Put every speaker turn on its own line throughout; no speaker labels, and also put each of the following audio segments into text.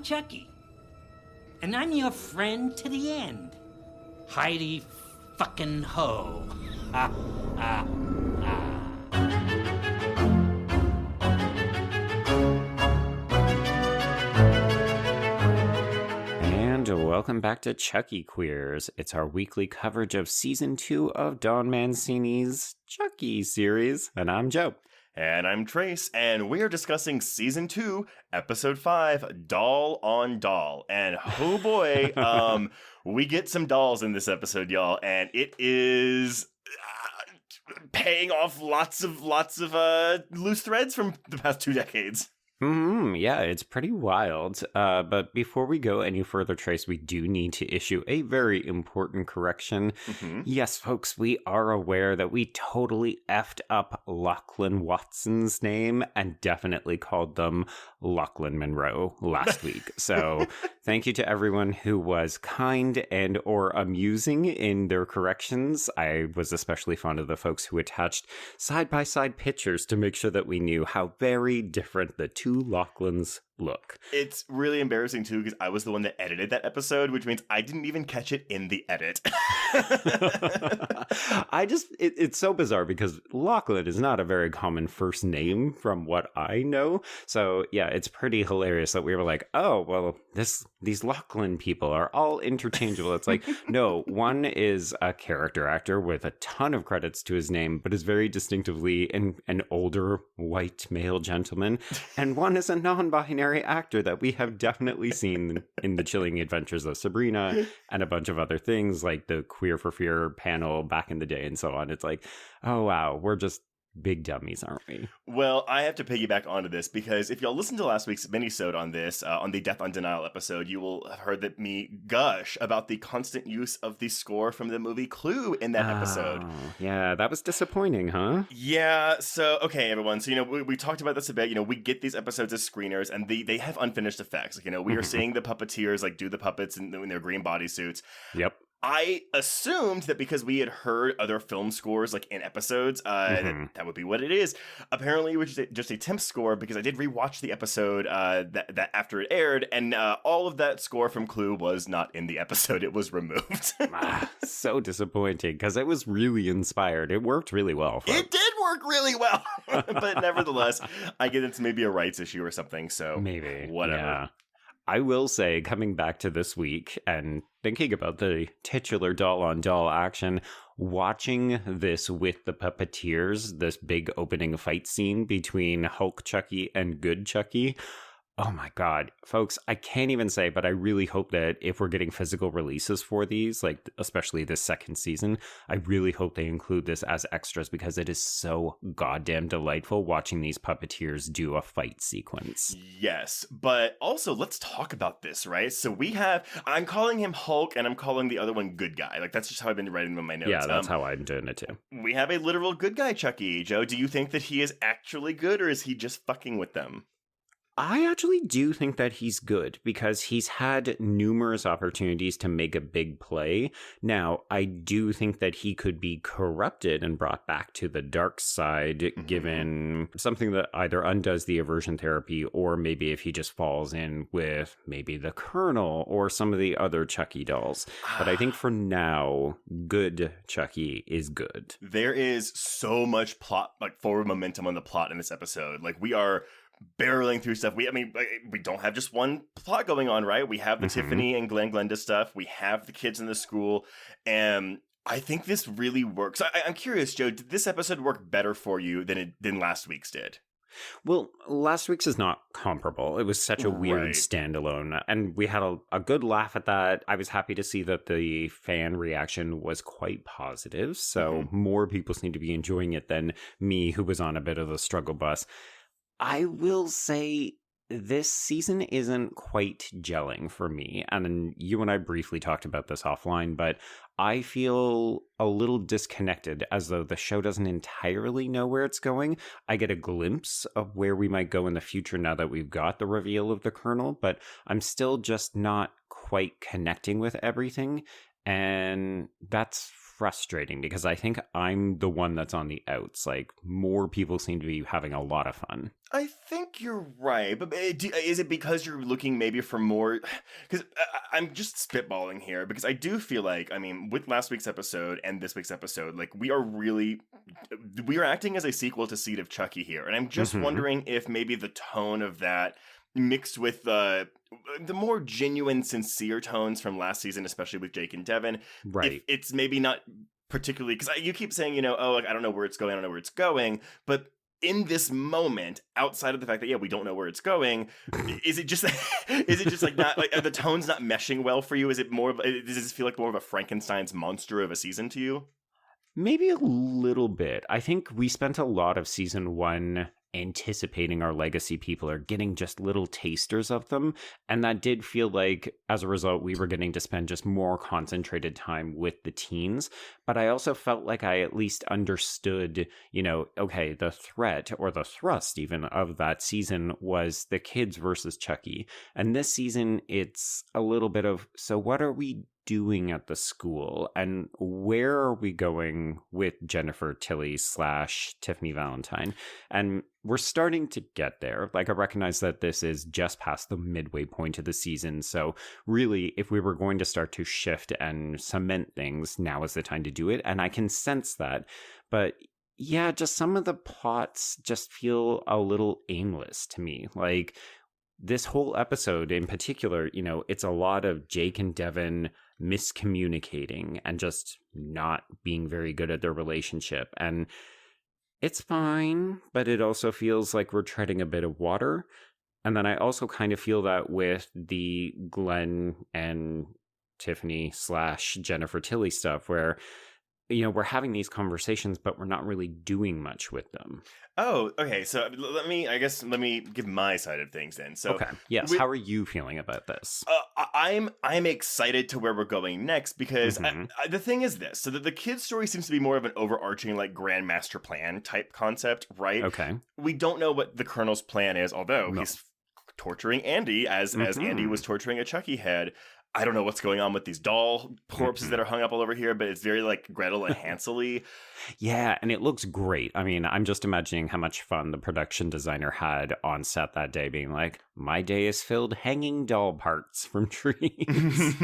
Chucky. And I'm your friend to the end. Heidi fucking ho. Ha, ha, ha.
And welcome back to Chucky Queers. It's our weekly coverage of Season 2 of Don Mancini's Chucky series. And I'm Joe.
And I'm Trace, and we're discussing Season 2, Episode 5, Doll on Doll. And oh boy, we get some dolls in this episode, y'all, and it is paying off lots of loose threads from the past 2 decades.
Yeah, it's pretty wild. But before we go any further, Trace, we do need to issue a very important correction. Yes, folks, we are aware that we totally effed up Lachlan Watson's name and definitely called them Lachlan Monroe last week. So thank you to everyone who was kind and or amusing in their corrections. I was especially fond of the folks who attached side-by-side pictures to make sure that we knew how very different the two Lachlans look.
It's really embarrassing too because I was the one that edited that episode, which means I didn't even catch it in the edit.
It's so bizarre because Lachlan is not a very common first name from what I know. So yeah, it's pretty hilarious that we were like, oh, well, these Lachlan people are all interchangeable. It's like, no, one is a character actor with a ton of credits to his name, but is very distinctively an older white male gentleman. And one is a non-binary actor that we have definitely seen in the Chilling Adventures of Sabrina and a bunch of other things like the Queer for Fear panel back in the day and so on. It's like, oh wow, we're just big dummies, aren't we?
Well, I have to piggyback onto this because if y'all listened to last week's minisode on this, on the Death on Denial episode, you will have heard that me gush about the constant use of the score from the movie Clue in that episode.
Yeah, that was disappointing, huh?
Yeah, so, okay, everyone. So, we talked about this a bit. We get these episodes as screeners, and they have unfinished effects. Like, we are seeing the puppeteers, like, do the puppets in their green bodysuits.
Yep.
I assumed that because we had heard other film scores like in episodes, that would be what it is. Apparently, it was just a temp score because I did rewatch the episode that after it aired, and all of that score from Clue was not in the episode. It was removed.
So disappointing because it was really inspired. It worked really well. Folks.
It did work really well, but nevertheless, I get it's maybe a rights issue or something. So
maybe
whatever.
Yeah. I will say, coming back to this week and thinking about the titular doll-on-doll action, watching this with the puppeteers, this big opening fight scene between Hulk Chucky and Good Chucky, oh my god, folks, I can't even say, but I really hope that if we're getting physical releases for these, like especially this second season, I really hope they include this as extras because it is so goddamn delightful watching these puppeteers do a fight sequence.
Yes, but also let's talk about this, right? So I'm calling him Hulk and I'm calling the other one Good Guy. Like that's just how I've been writing them in my notes.
Yeah, that's how I'm doing it too.
We have a literal good guy Chucky. Joe, do you think that he is actually good or is he just fucking with them?
I actually do think that he's good because he's had numerous opportunities to make a big play. Now, I do think that he could be corrupted and brought back to the dark side given something that either undoes the aversion therapy or maybe if he just falls in with maybe the Colonel or some of the other Chucky dolls. But I think for now, good Chucky is good.
There is so much plot, like forward momentum on the plot in this episode. Like we are barreling through stuff. We don't have just one plot going on, right? We have the Tiffany and Glen Glenda stuff. We have the kids in the school. And I think this really works. I'm curious, Joe, did this episode work better for you than last week's did?
Well, last week's is not comparable. It was such a weird standalone, and we had a good laugh at that. I was happy to see that the fan reaction was quite positive, so more people seem to be enjoying it than me, who was on a bit of the struggle bus. I will say this season isn't quite gelling for me. And you and I briefly talked about this offline, but I feel a little disconnected as though the show doesn't entirely know where it's going. I get a glimpse of where we might go in the future now that we've got the reveal of the Colonel, but I'm still just not quite connecting with everything. And that's frustrating because I think I'm the one that's on the outs. Like, more people seem to be having a lot of fun.
I think you're right, but is it because you're looking maybe for more? Because I'm just spitballing here, because I do feel like, I mean, with last week's episode and this week's episode, like, we are acting as a sequel to Seed of Chucky here, and I'm just wondering if maybe the tone of that mixed with the more genuine, sincere tones from last season, especially with Jake and Devin,
Right.
if it's maybe not particularly, because you keep saying, oh, like, I don't know where it's going, but in this moment, outside of the fact that, we don't know where it's going, is it just like not, like, are the tones not meshing well for you? Is it more of, does this feel like more of a Frankenstein's monster of a season to you?
Maybe a little bit. I think we spent a lot of season 1 anticipating our legacy people or getting just little tasters of them. And that did feel like, as a result, we were getting to spend just more concentrated time with the teens. But I also felt like I at least understood, okay, the threat or the thrust even of that season was the kids versus Chucky. And this season, it's a little bit of, so what are we doing at the school, and where are we going with Jennifer Tilly / Tiffany Valentine? And we're starting to get there. Like, I recognize that this is just past the midway point of the season, so really, if we were going to start to shift and cement things, now is the time to do it, and I can sense that. But yeah, just some of the plots just feel a little aimless to me. Like, this whole episode in particular, it's a lot of Jake and Devin miscommunicating and just not being very good at their relationship. And it's fine, but it also feels like we're treading a bit of water. And then I also kind of feel that with the Glen and Tiffany / Jennifer Tilly stuff, where we're having these conversations, but we're not really doing much with them.
Oh, okay. So let me give my side of things then. So,
okay. Yes. How are you feeling about this?
I'm excited to where we're going next, because the thing is this. So the kid's story seems to be more of an overarching, like, grand master plan type concept, right?
Okay.
We don't know what the Colonel's plan is, although he's torturing Andy as Andy was torturing a Chucky head. I don't know what's going on with these doll corpses that are hung up all over here, but it's very, like, Gretel and Hansel-y.
Yeah, and it looks great. I mean, I'm just imagining how much fun the production designer had on set that day, being like, my day is filled hanging doll parts from trees.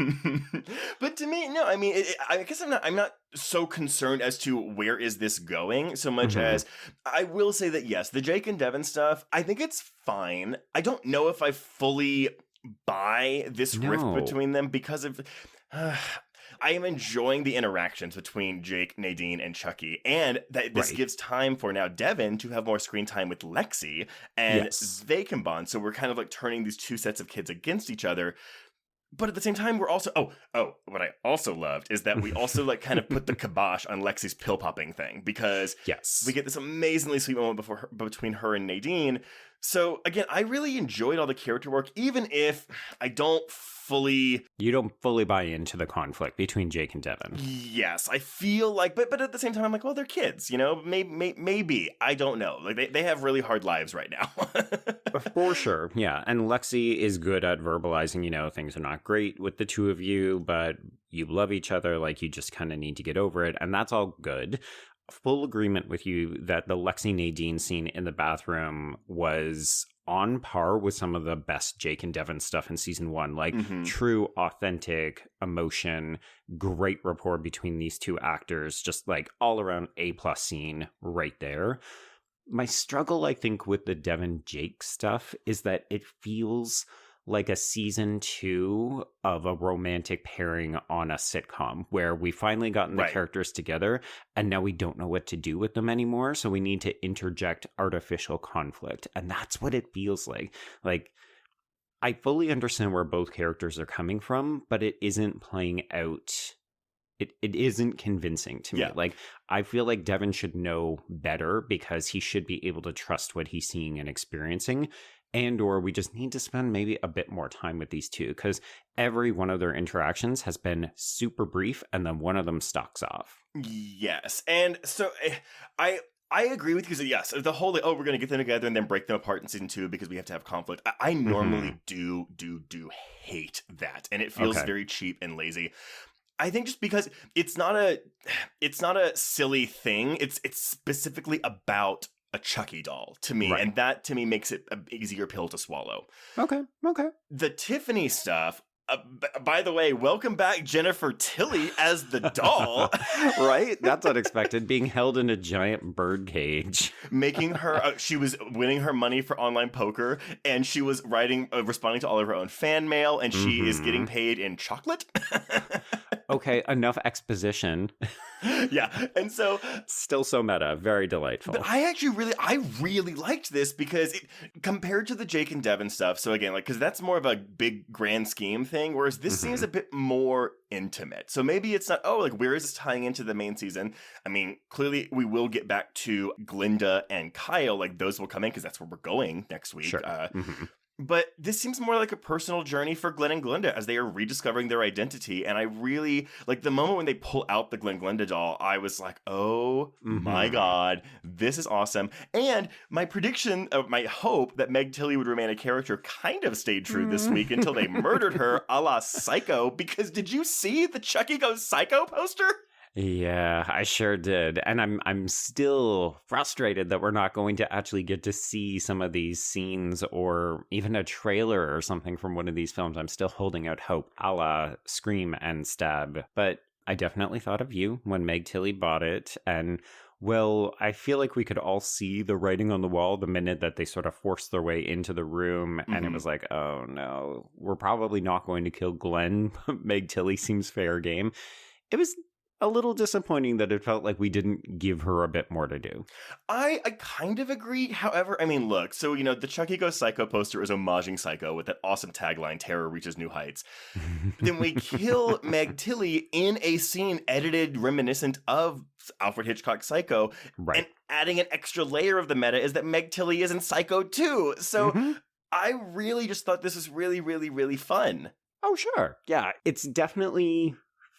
But to me, no, I mean, I guess I'm not so concerned as to where is this going so much as I will say that, yes, the Jake and Devin stuff, I think it's fine. I don't know if I fully buy this rift between them, because of I am enjoying the interactions between Jake, Nadine, and Chucky, and that this gives time for now Devin to have more screen time with Lexy, and they can bond. So we're kind of like turning these two sets of kids against each other. But at the same time, we're also what I also loved is that we also, like, kind of put the kibosh on Lexi's pill popping thing, because we get this amazingly sweet moment between her and Nadine. So again, I really enjoyed all the character work, even if I don't fully...
You don't fully buy into the conflict between Jake and Devin.
Yes, I feel like, but at the same time, I'm like, well, they're kids, maybe, I don't know. Like, they have really hard lives right now.
For sure, yeah. And Lexy is good at verbalizing, things are not great with the two of you, but you love each other, like, you just kind of need to get over it, and that's all good. Full agreement with you that the Lexy Nadine scene in the bathroom was on par with some of the best Jake and Devin stuff in season 1. Like, true, authentic emotion, great rapport between these two actors, just like all around A+ scene right there. My struggle, I think, with the Devin Jake stuff is that it feels like a season 2 of a romantic pairing on a sitcom, where we finally gotten the characters together and now we don't know what to do with them anymore. So we need to interject artificial conflict. And that's what it feels like. Like, I fully understand where both characters are coming from, but it isn't playing out. It isn't convincing to me. Like, I feel like Devin should know better, because he should be able to trust what he's seeing and experiencing. And or we just need to spend maybe a bit more time with these two, because every one of their interactions has been super brief, and then one of them stalks off.
Yes. And so I agree with you, because yes, the whole, like, we're going to get them together and then break them apart in season 2 because we have to have conflict. I normally do hate that. And it feels very cheap and lazy. I think just because it's not a silly thing. It's specifically about a Chucky doll to me,
Right.
and that to me makes it an easier pill to swallow.
Okay.
The Tiffany stuff. By the way, welcome back Jennifer Tilly as the doll.
Right? That's unexpected. Being held in a giant bird cage.
Making her, she was winning her money for online poker, and she was responding to all of her own fan mail, and she is getting paid in chocolate.
Okay, enough exposition.
Yeah, and so
Still so meta, very delightful.
but I really liked this because compared to the Jake and Devin stuff. So again, like, because that's more of a big grand scheme thing, whereas this seems a bit more intimate. So maybe it's not, like, where is this tying into the main season? I mean, clearly we will get back to Glinda and Kyle. Like, those will come in because that's where we're going next week.
Sure.
But this seems more like a personal journey for Glen and Glinda as they are rediscovering their identity. And I really, like, the moment when they pull out the Glen Glinda doll, I was like, oh my God, this is awesome. And my prediction, my hope that Meg Tilly would remain a character kind of stayed true this week until they murdered her a la Psycho. Because did you see the Chucky Goes Psycho poster?
Yeah, I sure did. And I'm still frustrated that we're not going to actually get to see some of these scenes or even a trailer or something from one of these films. I'm still holding out hope, a la Scream and Stab. But I definitely thought of you when Meg Tilly bought it. And, well, I feel like we could all see the writing on the wall the minute that they sort of forced their way into the room. And it was like, oh no, we're probably not going to kill Glen. Meg Tilly seems fair game. It was a little disappointing that it felt like we didn't give her a bit more to do.
I kind of agree. However, I mean, look, so, the Chucky Goes Psycho poster is homaging Psycho with that awesome tagline, terror reaches new heights. Then we kill Meg Tilly in a scene edited reminiscent of Alfred Hitchcock's Psycho.
Right.
And adding an extra layer of the meta is that Meg Tilly is in Psycho too. So I really just thought this was really, really, really fun.
Oh, sure. Yeah, it's definitely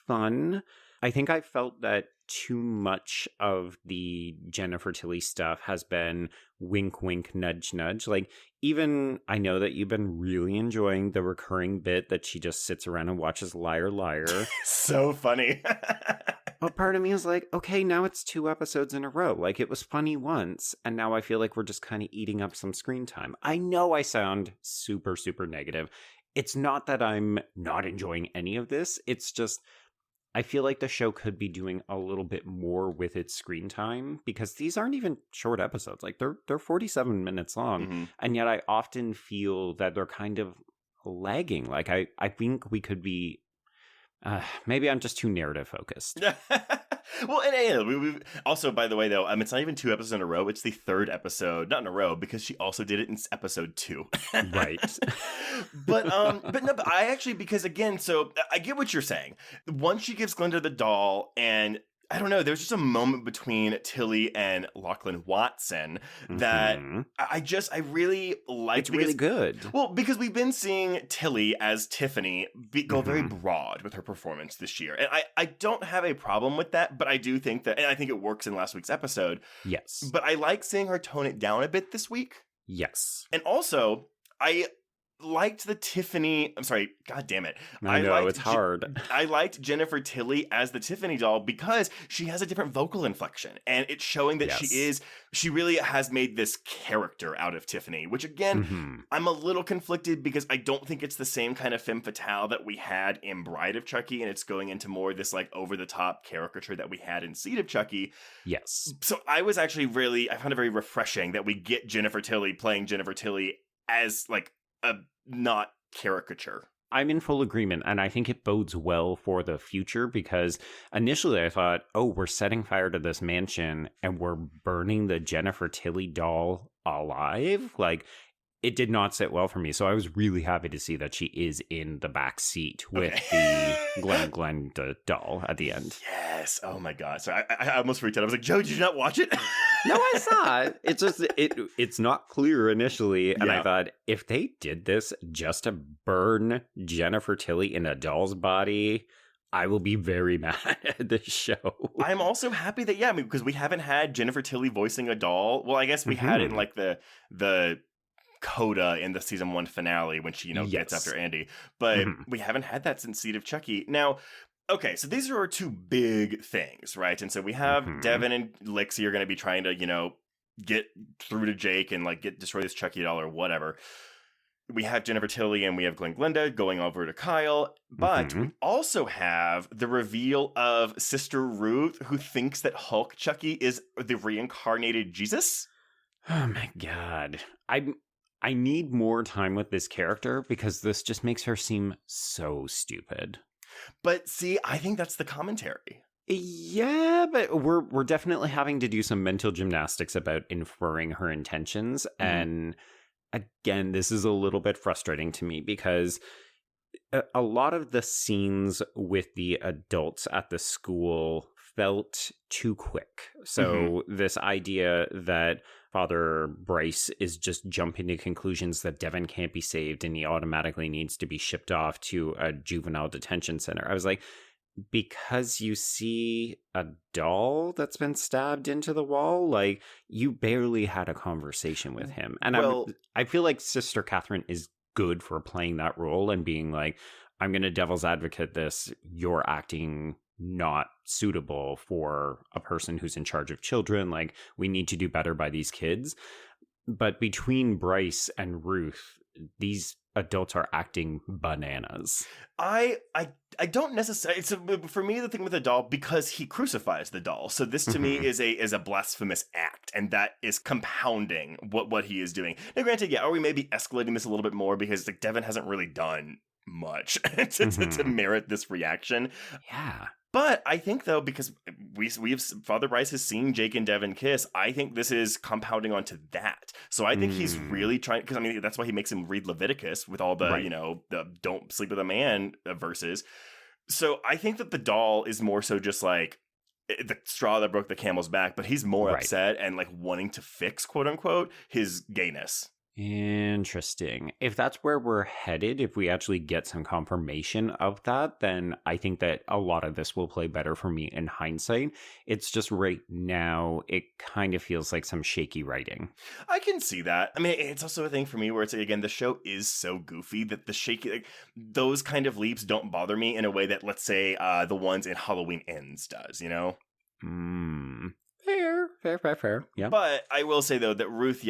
fun. I think I felt that too much of the Jennifer Tilly stuff has been wink, wink, nudge, nudge. Like, even I know that you've been really enjoying the recurring bit that she just sits around and watches Liar, Liar.
So funny.
But part of me is like, okay, now it's 2 episodes in a row. Like, it was funny once, and now I feel like we're just kind of eating up some screen time. I know I sound super, super negative. It's not that I'm not enjoying any of this. It's just, I feel like the show could be doing a little bit more with its screen time, because these aren't even short episodes. Like, they're 47 minutes long, and yet I often feel that they're kind of lagging. Like, I think we could be, maybe I'm just too narrative focused.
Well, and we also, by the way, though, it's not even 2 episodes in a row. It's the 3rd episode, not in a row, because she also did it in episode 2.
Right.
But I actually, because again, so I get what you're saying. Once she gives Glinda the doll, and I don't know, there's just a moment between Tilly and Lachlan Watson that I really liked.
It's really good.
Well, because we've been seeing Tilly as Tiffany go very broad with her performance this year. And I don't have a problem with that, but I do think that, and I think it works in last week's episode.
Yes.
But I like seeing her tone it down a bit this week.
Yes.
And also, I liked the Tiffany. I'm sorry, God damn it.
I know, it's hard.
I liked Jennifer Tilly as the Tiffany doll because she has a different vocal inflection, and it's showing that she really has made this character out of Tiffany, which again, I'm a little conflicted because I don't think it's the same kind of femme fatale that we had in Bride of Chucky, and it's going into more this like over the top caricature that we had in Seed of Chucky.
Yes.
So I was actually I found it very refreshing that we get Jennifer Tilly playing Jennifer Tilly as like a not caricature.
I'm in full agreement, and I think it bodes well for the future, because initially I thought, oh, we're setting fire to this mansion and we're burning the Jennifer Tilly doll alive. Like, it did not sit well for me. So I was really happy to see that she is in the back seat with the Glen doll at the end.
Yes. Oh my God. So I almost freaked out. I was like, Joe, did you not watch it?
No, I saw it. It's just, it's not clear initially. And I thought, if they did this just to burn Jennifer Tilly in a doll's body, I will be very mad at this show.
I'm also happy that, because we haven't had Jennifer Tilly voicing a doll. Well, I guess we had it in like the coda in the season 1 finale when she, gets after Andy. But we haven't had that since Seed of Chucky. Now, Okay, so these are our two big things, right? And so we have Devin and Lexy are going to be trying to, get through to Jake and destroy this Chucky doll or whatever. We have Jennifer Tilly and we have Glenda going over to Kyle, but we also have the reveal of Sister Ruth, who thinks that Hulk Chucky is the reincarnated Jesus.
Oh my god. I need more time with this character because this just makes her seem so stupid.
But see, I think that's the commentary.
Yeah, but we're definitely having to do some mental gymnastics about inferring her intentions. And again, this is a little bit frustrating to me because a lot of the scenes with the adults at the school felt too quick. So this idea that Father Bryce is just jumping to conclusions that Devin can't be saved and he automatically needs to be shipped off to a juvenile detention center. I was like, because you see a doll that's been stabbed into the wall, like, you barely had a conversation with him. And I feel like Sister Catherine is good for playing that role and being like, I'm going to devil's advocate this. You're acting not suitable for a person who's in charge of children. Like, we need to do better by these kids. But between Bryce and Ruth, these adults are acting bananas.
I don't necessarily. So for me, the thing with the doll, because he crucifies the doll, so this to me is a blasphemous act, and that is compounding what he is doing. Now, granted, are we maybe escalating this a little bit more because Devin hasn't really done much to merit this reaction?
Yeah.
But I think, though, because we have Father Bryce has seen Jake and Devin kiss, I think this is compounding onto that. So I think he's really trying, because that's why he makes him read Leviticus with all the, the don't sleep with a man verses. So I think that the doll is more so just like the straw that broke the camel's back, but he's more upset and wanting to fix, quote unquote, his gayness.
Interesting. If that's where we're headed, if we actually get some confirmation of that, then I think that a lot of this will play better for me in hindsight. It's just right now, it kind of feels like some shaky writing.
I can see that. I mean, it's also a thing for me where it's, again, the show is so goofy that the shaky, those kind of leaps don't bother me in a way that, let's say, the ones in Halloween Ends does,
Fair. Yeah.
But I will say, though, that Ruth,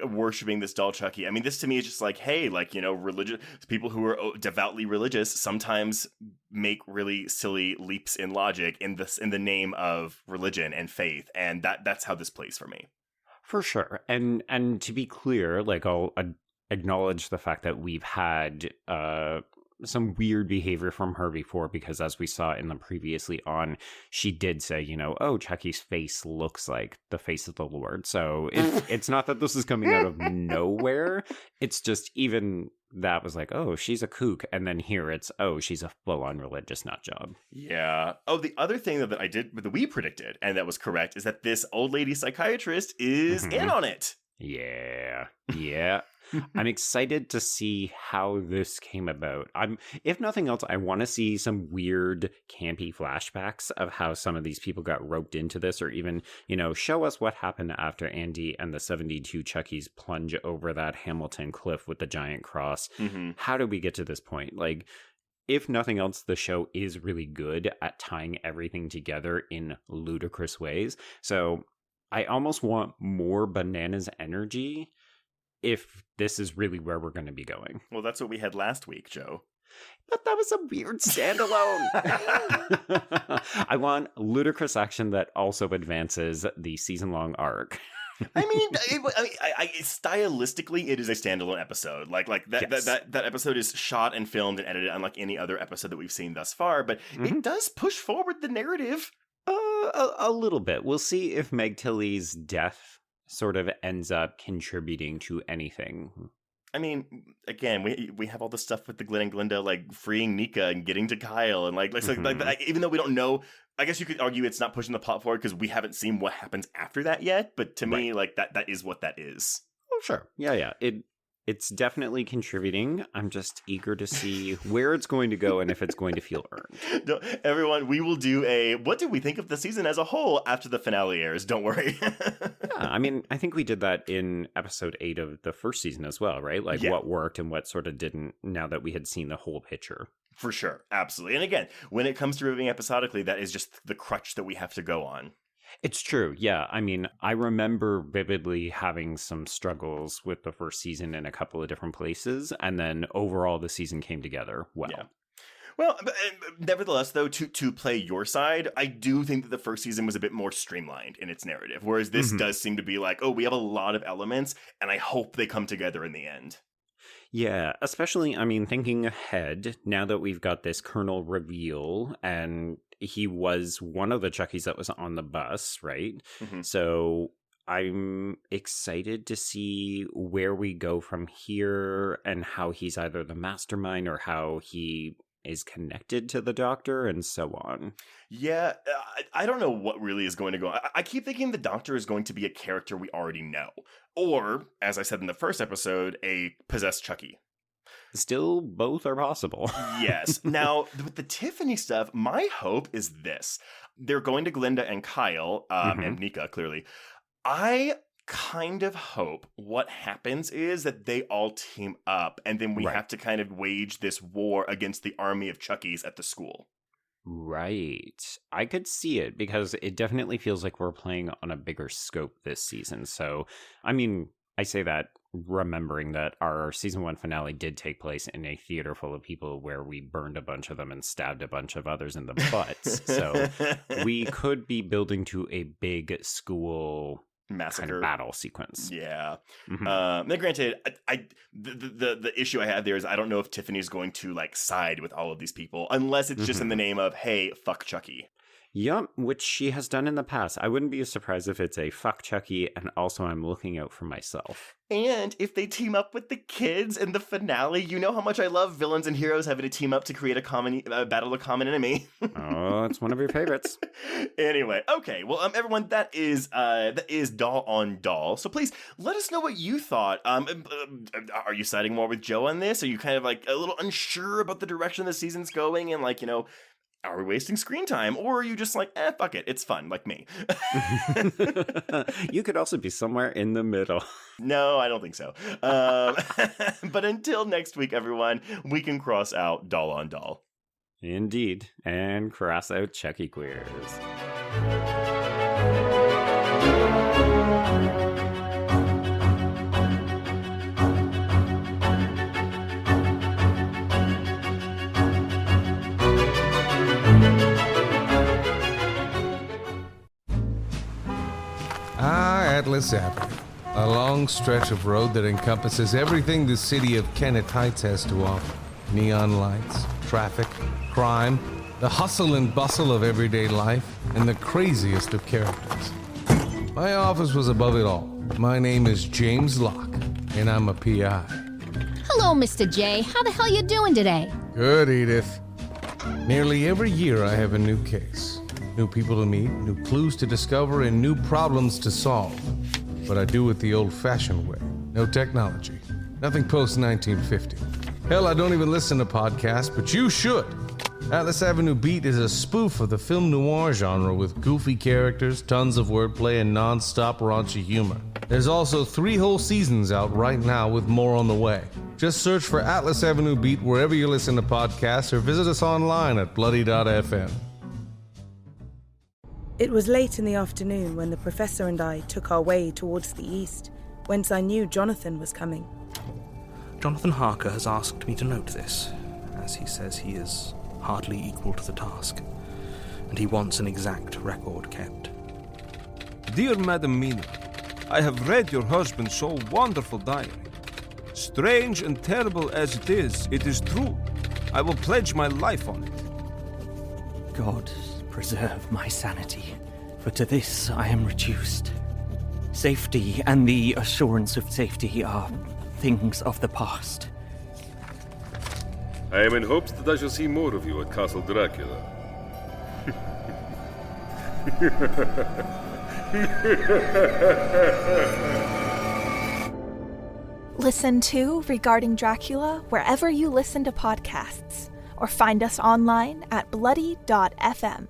worshipping this doll Chucky. I mean, this to me is just like, hey, religious people who are devoutly religious sometimes make really silly leaps in logic in the name of religion and faith. And that's how this plays for me.
For sure. And to be clear, I'll acknowledge the fact that we've had some weird behavior from her before, because as we saw in the previously on, she did say, oh, Chucky's face looks like the face of the Lord. So it's not that this is coming out of nowhere. It's just even that was like, oh, she's a kook. And then here it's, oh, she's a full-on religious nut job.
Yeah. Oh, the other thing that we predicted, and that was correct, is that this old lady psychiatrist is in on it.
Yeah. I'm excited to see how this came about. If nothing else, I want to see some weird, campy flashbacks of how some of these people got roped into this, or even, show us what happened after Andy and the 72 Chuckys plunge over that Hamilton cliff with the giant cross. How did we get to this point? If nothing else, the show is really good at tying everything together in ludicrous ways. So I almost want more bananas energy if this is really where we're going to be going.
Well, that's what we had last week, Joe.
But that was a weird standalone. I want ludicrous action that also advances the season-long arc.
I mean, stylistically, it is a standalone episode. That episode is shot and filmed and edited unlike any other episode that we've seen thus far. But it does push forward the narrative.
A little bit. We'll see if Meg Tilly's death sort of ends up contributing to anything.
I mean, again, we have all this stuff with the Glen and Glenda, freeing Nika and getting to Kyle, and even though we don't know, I guess you could argue it's not pushing the plot forward because we haven't seen what happens after that yet. But to me, that is what that is.
Oh, sure, yeah. It's definitely contributing. I'm just eager to see where it's going to go and if it's going to feel earned.
Everyone, we will do a what did we think of the season as a whole after the finale airs. Don't worry.
I mean, I think we did that in episode 8 of the first season as well, right? Like what worked and what sort of didn't, now that we had seen the whole picture.
For sure. Absolutely. And again, when it comes to reviewing episodically, that is just the crutch that we have to go on.
It's true. Yeah. I mean, I remember vividly having some struggles with the first season in a couple of different places. And then overall, the season came together well.
Yeah. Well, nevertheless, though, to play your side, I do think that the first season was a bit more streamlined in its narrative, whereas this does seem to be like, oh, we have a lot of elements, and I hope they come together in the end.
Yeah, especially, I mean, thinking ahead, now that we've got this Colonel reveal, and he was one of the Chuckys that was on the bus, right? So I'm excited to see where we go from here and how he's either the mastermind or how he is connected to the Doctor and so on.
Yeah, I don't know what really is going to go. I keep thinking the Doctor is going to be a character we already know. Or, as I said in the first episode, a possessed Chucky.
Still, both are possible.
Yes. Now, with the Tiffany stuff, my hope is this. They're going to Glinda and Kyle, and Nika, clearly. I kind of hope what happens is that they all team up, and then we have to kind of wage this war against the army of Chuckys at the school.
Right. I could see it because it definitely feels like we're playing on a bigger scope this season. So, I mean, I say that remembering that our season 1 finale did take place in a theater full of people where we burned a bunch of them and stabbed a bunch of others in the butts. So we could be building to a big school massacre kind of battle sequence.
Yeah. Now, granted, the issue I have there is I don't know if Tiffany's going to like side with all of these people unless it's just in the name of, hey, fuck Chucky.
Yep, which she has done in the past. I wouldn't be surprised if it's a fuck Chucky, and also I'm looking out for myself.
And if they team up with the kids in the finale, you know how much I love villains and heroes having to team up to create a battle of common enemy.
Oh, it's one of your favorites.
Anyway, okay. Well, everyone, that is Doll on Doll. So please let us know what you thought. Are you siding more with Joe on this? Are you kind of like a little unsure about the direction the season's going, and like, you know, are we wasting screen time? Or are you just like, fuck it, it's fun, like me?
You could also be somewhere in the middle.
No, I don't think so. But until next week, everyone, we can cross out Doll on Doll.
Indeed. And cross out Chucky queers.
Atlas Avenue, a long stretch of road that encompasses everything the city of Kennett Heights has to offer. Neon lights, traffic, crime, the hustle and bustle of everyday life, and the craziest of characters. My office was above it all. My name is James Locke, and I'm a PI.
Hello, Mr. J. How the hell you doing today?
Good, Edith. Nearly every year I have a new case. New people to meet, new clues to discover, and new problems to solve. But I do it the old-fashioned way. No technology. Nothing post-1950. Hell, I don't even listen to podcasts, but you should. Atlas Avenue Beat is a spoof of the film noir genre with goofy characters, tons of wordplay, and non-stop raunchy humor. There's also 3 whole seasons out right now with more on the way. Just search for Atlas Avenue Beat wherever you listen to podcasts or visit us online at bloody.fm.
It was late in the afternoon when the professor and I took our way towards the east, whence I knew Jonathan was coming.
Jonathan Harker has asked me to note this, as he says he is hardly equal to the task, and he wants an exact record kept.
Dear Madam Mina, I have read your husband's so wonderful diary. Strange and terrible as it is true. I will pledge my life on it.
God preserve my sanity, for to this I am reduced. Safety and the assurance of safety are things of the past.
I am in hopes that I shall see more of you at Castle Dracula.
Listen to Regarding Dracula wherever you listen to podcasts, or find us online at bloody.fm.